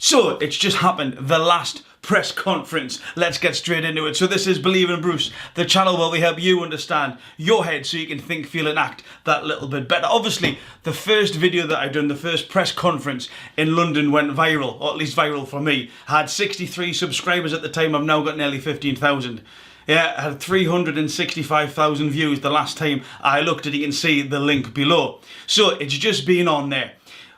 So it's just happened, the last press conference. Let's get straight into it. So this is Believing Bruce, the channel where we help you understand your head so you can think, feel and act that little bit better. Obviously, the first video that I done, the first press conference in London went viral, or at least viral for me. I had 63 subscribers at the time, I've now got nearly 15,000. Yeah, I had 365,000 views the last time I looked at it. You can see the link below. So it's just been on there.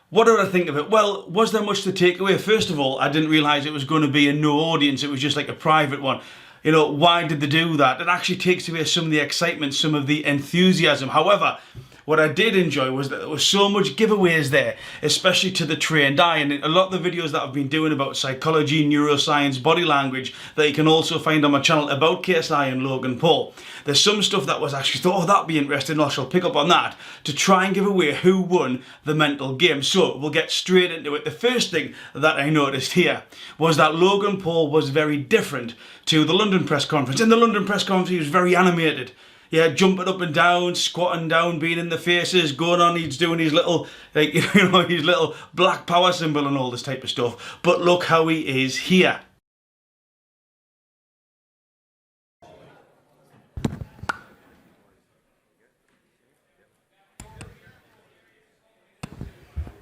What did I think of it? Well, was there much to take away? First of all, I didn't realise it was going to be a no audience. It was just like a private one. You know, why did they do that? It actually takes away some of the excitement, some of the enthusiasm. However, what I did enjoy was that there was so much giveaways there, especially to the trained eye. And a lot of the videos that I've been doing about psychology, neuroscience, body language, that you can also find on my channel about KSI and Logan Paul. There's some stuff that was actually thought, oh, that'd be interesting, I shall pick up on that, to try and give away who won the mental game. So we'll get straight into it. The first thing that I noticed here was that Logan Paul was very different to the London press conference. In the London press conference, he was very animated. Yeah, jumping up and down, squatting down, being in the faces, going on, he's doing his little, like, you know, his little black power symbol and all this type of stuff. But look how he is here.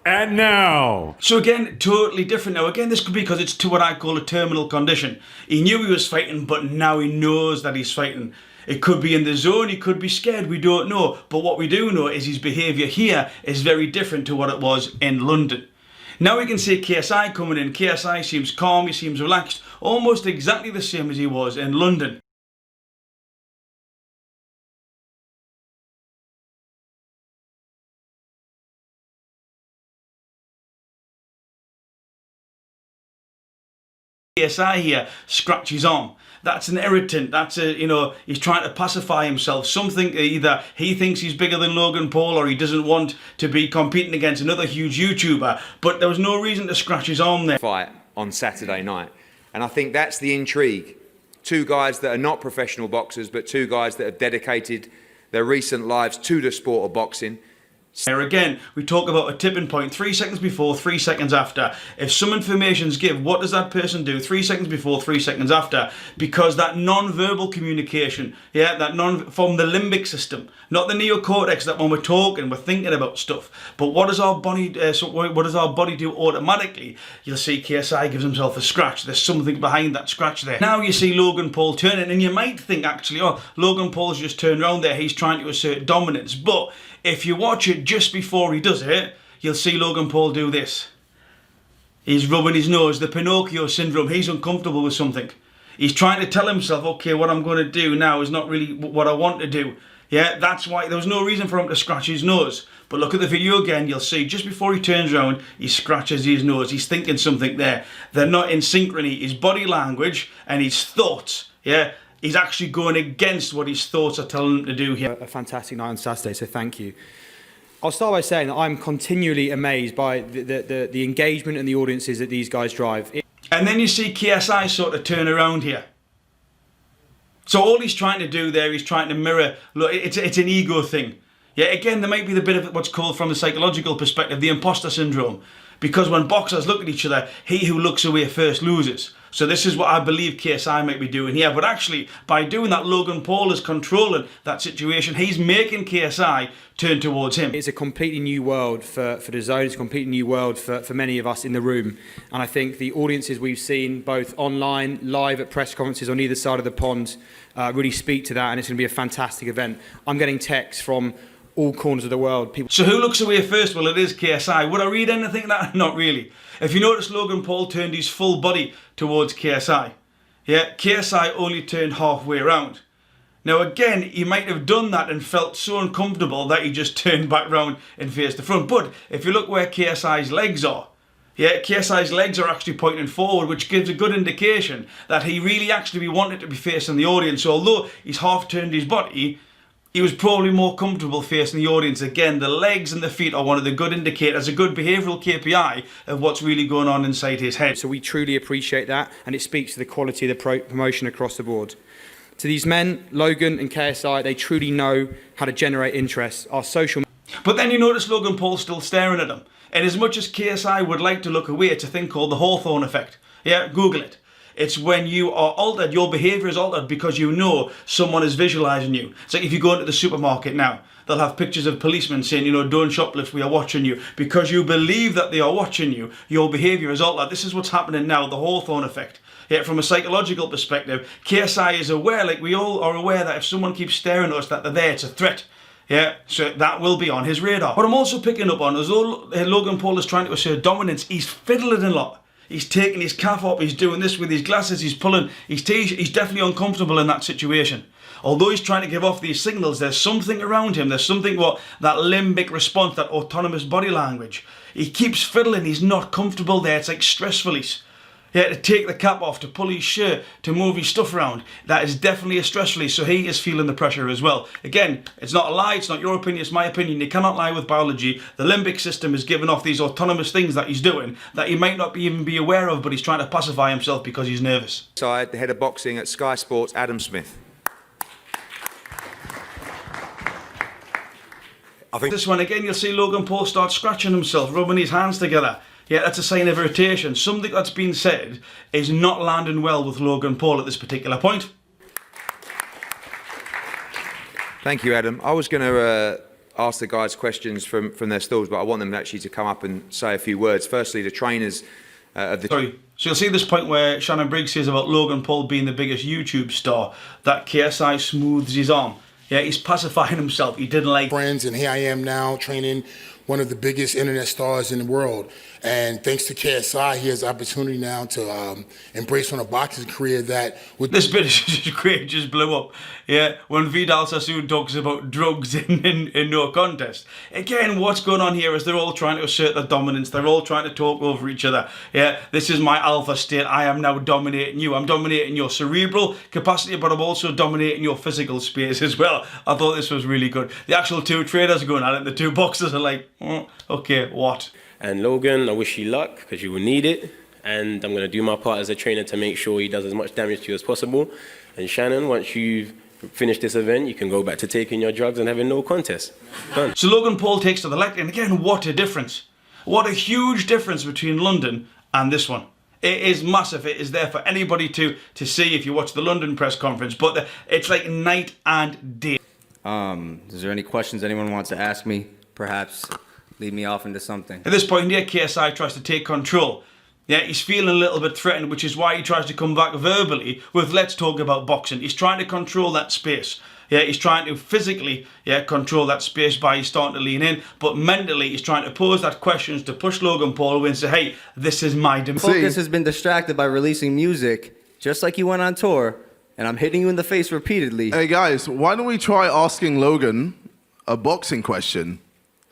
And now. So again, totally different now. Again, this could be because it's to what I call a terminal condition. He knew he was fighting, but now he knows that he's fighting. It could be in the zone, he could be scared, we don't know. But what we do know is his behaviour here is very different to what it was in London. Now we can see KSI coming in. KSI seems calm, he seems relaxed, almost exactly the same as he was in London. KSI here scratches on. That's an irritant. That's a, you know, he's trying to pacify himself. Something either he thinks he's bigger than Logan Paul or he doesn't want to be competing against another huge YouTuber. But there was no reason to scratch his arm there. Fight on Saturday night. And I think that's the intrigue. Two guys that are not professional boxers, but two guys that have dedicated their recent lives to the sport of boxing. Here again, we talk about a tipping point 3 seconds before, 3 seconds after. If some information's given, what does that person do 3 seconds before, 3 seconds after? Because that non-verbal communication, yeah, that from the limbic system, not the neocortex, that when we're talking, we're thinking about stuff. But what does our body, what does our body do automatically? You'll see KSI gives himself a scratch. There's something behind that scratch there. Now you see Logan Paul turning, and you might think actually, oh, Logan Paul's just turned around there. He's trying to assert dominance. But if you watch it just before he does it, you'll see Logan Paul do this. He's rubbing his nose, the Pinocchio syndrome. He's uncomfortable with something. He's trying to tell himself, okay, what I'm going to do now is not really what I want to do. Yeah, that's why there was no reason for him to scratch his nose. But look at the video again, you'll see just before he turns around, he scratches his nose. He's thinking something there. They're not in synchrony. His body language and his thoughts, yeah, he's actually going against what his thoughts are telling him to do here. A fantastic night on Saturday, so thank you. I'll start by saying that I'm continually amazed by the engagement and the audiences that these guys drive. And then you see KSI sort of turn around here. So all he's trying to do there, he's trying to mirror, look, it's an ego thing. Yeah, again, there might be the bit of what's called from the psychological perspective, the imposter syndrome. Because when boxers look at each other, he who looks away first loses. So this is what I believe KSI might be doing here. But actually, by doing that, Logan Paul is controlling that situation. He's making KSI turn towards him. It's a completely new world for the zone. It's a completely new world for many of us in the room. And I think the audiences we've seen, both online, live at press conferences on either side of the pond, really speak to that. And it's going to be a fantastic event. I'm getting texts from all corners of the world. So who looks away first? Well, it is KSI. Would I read anything like that? Not really. If you notice, Logan Paul turned his full body towards KSI. Yeah, KSI only turned halfway around. Now again, he might have done that and felt so uncomfortable that he just turned back round and faced the front. But if you look where KSI's legs are, yeah, KSI's legs are actually pointing forward, which gives a good indication that he really actually wanted to be facing the audience. So although he's half turned his body, he was probably more comfortable facing the audience. Again, the legs and the feet are one of the good indicators, a good behavioural KPI of what's really going on inside his head. So we truly appreciate that, and it speaks to the quality of the promotion across the board. To these men, Logan and KSI, they truly know how to generate interest. Our social... But then you notice Logan Paul still staring at him. And as much as KSI would like to look away, it's a thing called the Hawthorne effect. Yeah, Google it. It's when you are altered, your behaviour is altered because you know someone is visualising you. It's like if you go into the supermarket now, they'll have pictures of policemen saying, you know, don't shoplift, we are watching you. Because you believe that they are watching you, your behaviour is altered. This is what's happening now, the Hawthorne effect. Yeah, from a psychological perspective, KSI is aware, like we all are aware, that if someone keeps staring at us, that they're there, it's a threat. Yeah, so that will be on his radar. What I'm also picking up on is, though Logan Paul is trying to assert dominance, he's fiddling a lot. He's taking his calf up, he's doing this with his glasses, he's pulling his t-shirt, he's definitely uncomfortable in that situation. Although he's trying to give off these signals, there's something around him, there's something, that limbic response, that autonomous body language. He keeps fiddling, he's not comfortable there, it's like stressful. To take the cap off, to pull his shirt, to move his stuff around. That is definitely a stress release, so he is feeling the pressure as well. Again, it's not a lie, it's not your opinion, it's my opinion. You cannot lie with biology. The limbic system is giving off these autonomous things that he's doing that he might not even be aware of, but he's trying to pacify himself because he's nervous. Side, the head of boxing at Sky Sports, Adam Smith. I think this one again, you'll see Logan Paul start scratching himself, rubbing his hands together. Yeah, that's a sign of irritation. Something that's been said is not landing well with Logan Paul at this particular point. Thank you, Adam. I was going to ask the guys questions from their stalls, but I want them actually to come up and say a few words. Firstly, the trainers of the... Sorry. So you'll see this point where Shannon Briggs says about Logan Paul being the biggest YouTube star, that KSI smooths his arm. Yeah, he's pacifying himself. He didn't like... Friends, and here I am now training one of the biggest internet stars in the world. And thanks to KSI, he has the opportunity now to embrace on a boxing career that... This bit is great, just blew up. Yeah, when Vidal Sassoon talks about drugs in No Contest. Again, what's going on here is they're all trying to assert their dominance. They're all trying to talk over each other. Yeah, this is my alpha state. I am now dominating you. I'm dominating your cerebral capacity, but I'm also dominating your physical space as well. I thought this was really good. The actual two traders are going at it. The two boxers are like, okay, what? And Logan, I wish you luck because you will need it. And I'm going to do my part as a trainer to make sure he does as much damage to you as possible. And Shannon, once you've finished this event, you can go back to taking your drugs and having no contest. Done. So Logan Paul takes to the lectern. And again, what a difference. What a huge difference between London and this one. It is massive. It is there for anybody to see if you watch the London press conference. But it's like night and day. Is there any questions anyone wants to ask me? Perhaps lead me off into something. At this point here, KSI tries to take control. Yeah, he's feeling a little bit threatened, which is why he tries to come back verbally with let's talk about boxing. He's trying to control that space. Yeah, he's trying to physically control that space by starting to lean in, but mentally he's trying to pose that questions to push Logan Paul away and say, hey, this is my domain. Focus has been distracted by releasing music, just like you went on tour, and I'm hitting you in the face repeatedly. Hey guys, why don't we try asking Logan a boxing question?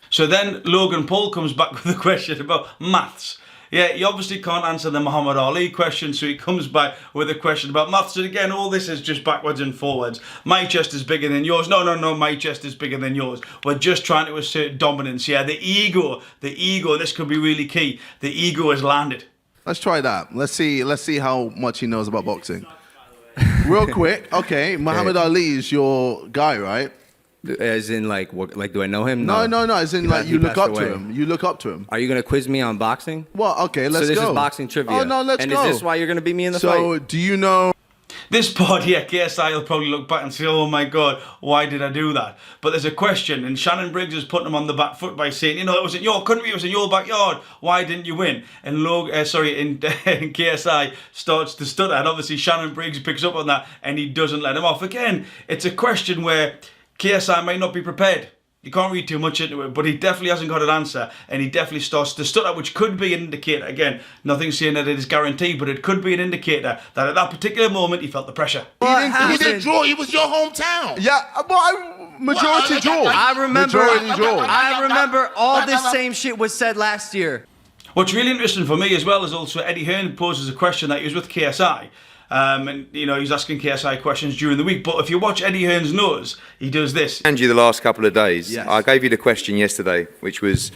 So then Logan Paul comes back with a question about maths. Yeah, he obviously can't answer the Muhammad Ali question, so he comes back with a question about maths. And again, all this is just backwards and forwards. My chest is bigger than yours. No, my chest is bigger than yours. We're just trying to assert dominance. Yeah, the ego, this could be really key. The ego has landed. Let's try that. Let's see how much he knows about boxing. Real quick, okay, Muhammad Ali is your guy, right? As in, like, what, like, do I know him? No. As in, like, you look up to him. You look up to him. Are you going to quiz me on boxing? Well, okay, let's go. So this is boxing trivia. Oh, no, let's go. And is this why you're going to beat me in the fight? So, do you know... This part here, KSI will probably look back and say, oh my God, why did I do that? But there's a question, and Shannon Briggs is putting him on the back foot by saying, it was in your country, it was in your backyard, why didn't you win? And KSI starts to stutter, and obviously Shannon Briggs picks up on that, and he doesn't let him off. Again, it's a question where KSI might not be prepared. You can't read too much into it, but he definitely hasn't got an answer, and he definitely starts to stutter, which could be an indicator. Again, nothing saying that it is guaranteed, but it could be an indicator that at that particular moment he felt the pressure. He didn't draw. It was your hometown. Yeah, but majority draw. I remember. Majority draw. I remember all this same shit was said last year. What's really interesting for me as well is also Eddie Hearn poses a question that he was with KSI. And he's asking KSI questions during the week, but if you watch Eddie Hearn's nose, he does this. And you the last couple of days. Yes. I gave you the question yesterday, which was,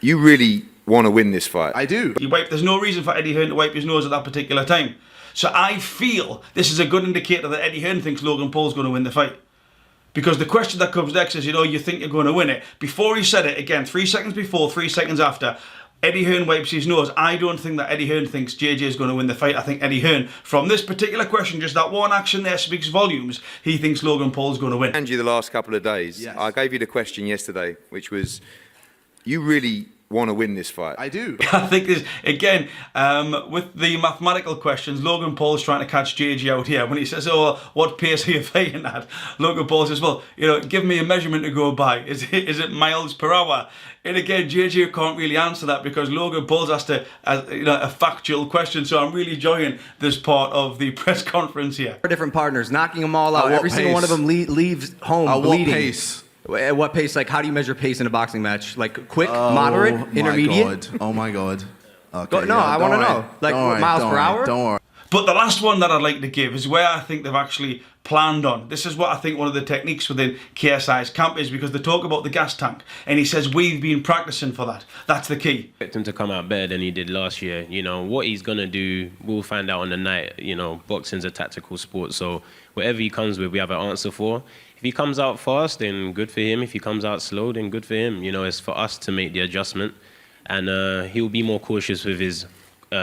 you really want to win this fight? I do. There's no reason for Eddie Hearn to wipe his nose at that particular time. So I feel this is a good indicator that Eddie Hearn thinks Logan Paul's going to win the fight. Because the question that comes next is, you think you're going to win it. Before he said it, again, 3 seconds before, 3 seconds after, Eddie Hearn wipes his nose. I don't think that Eddie Hearn thinks JJ is going to win the fight. I think Eddie Hearn, from this particular question, just that one action there speaks volumes. He thinks Logan Paul's going to win. And you the last couple of days. Yes. I gave you the question yesterday, which was, you really want to win this fight? I do. I think this, again, with the mathematical questions, Logan Paul's trying to catch JJ out here. When he says, oh, what pace are you fighting at? Logan Paul says, well, give me a measurement to go by. Is it miles per hour? And again, JJ can't really answer that because Logan Paul's asked a factual question. So I'm really enjoying this part of the press conference here. Different partners, knocking them all out. At what Every single one of pace? them leaves home At bleeding. what pace? At what pace? Like, how do you measure pace in a boxing match? Like, quick, moderate, intermediate? Oh my god. Okay, No, I want to know. Like, Don't worry, miles don't per worry, hour? Don't worry. But the last one that I'd like to give is where I think they've actually planned on. This is what I think one of the techniques within KSI's camp is, because they talk about the gas tank. And he says, we've been practicing for that. That's the key. Expect him to come out better than he did last year. What he's going to do, we'll find out on the night. Boxing's a tactical sport, so whatever he comes with, we have an answer for. If he comes out fast, then good for him. If he comes out slow, then good for him. It's for us to make the adjustment. And he'll be more cautious with his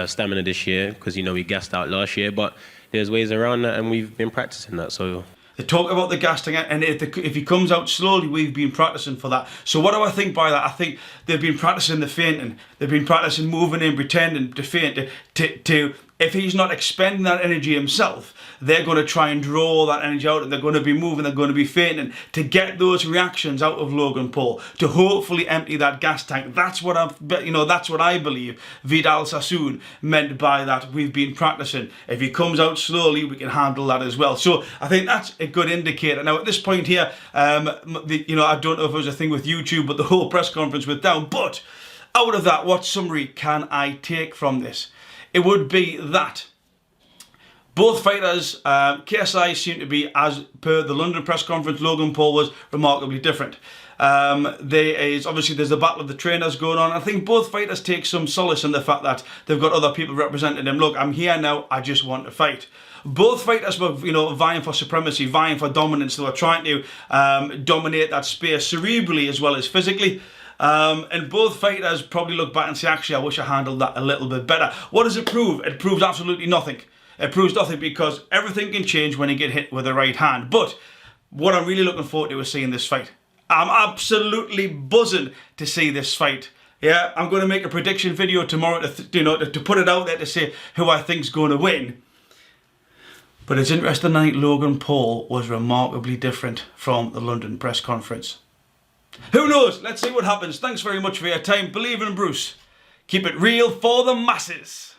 stamina this year because, he gassed out last year. But there's ways around that, and we've been practicing that. So They talk about the gas tank, and if he comes out slowly, we've been practicing for that. So what do I think by that? I think they've been practicing the feinting. They've been practicing moving in, pretending to feint. To if he's not expending that energy himself, they're going to try and draw that energy out, and they're going to be moving, they're going to be feinting to get those reactions out of Logan Paul, to hopefully empty that gas tank. That's what that's what I believe Vidal Sassoon meant by that. We've been practicing. If he comes out slowly, we can handle that as well. So I think that's a good indicator. Now at this point here, I don't know if it was a thing with YouTube, but the whole press conference went down. But out of that, what summary can I take from this? It would be that both fighters, KSI seemed to be, as per the London press conference, Logan Paul was remarkably different. There's the battle of the trainers going on. I think both fighters take some solace in the fact that they've got other people representing them. Look, I'm here now, I just want to fight. Both fighters were, vying for supremacy, vying for dominance. They were trying to dominate that space cerebrally as well as physically. And both fighters probably look back and say, actually, I wish I handled that a little bit better. What does it prove? It proves absolutely nothing. It proves nothing because everything can change when you get hit with the right hand. But what I'm really looking forward to is seeing this fight. I'm absolutely buzzing to see this fight. Yeah, I'm going to make a prediction video tomorrow to put it out there to say who I think's going to win. But it's interesting tonight, Logan Paul was remarkably different from the London press conference. Who knows? Let's see what happens. Thanks very much for your time. Believe in Bruce. Keep it real for the masses.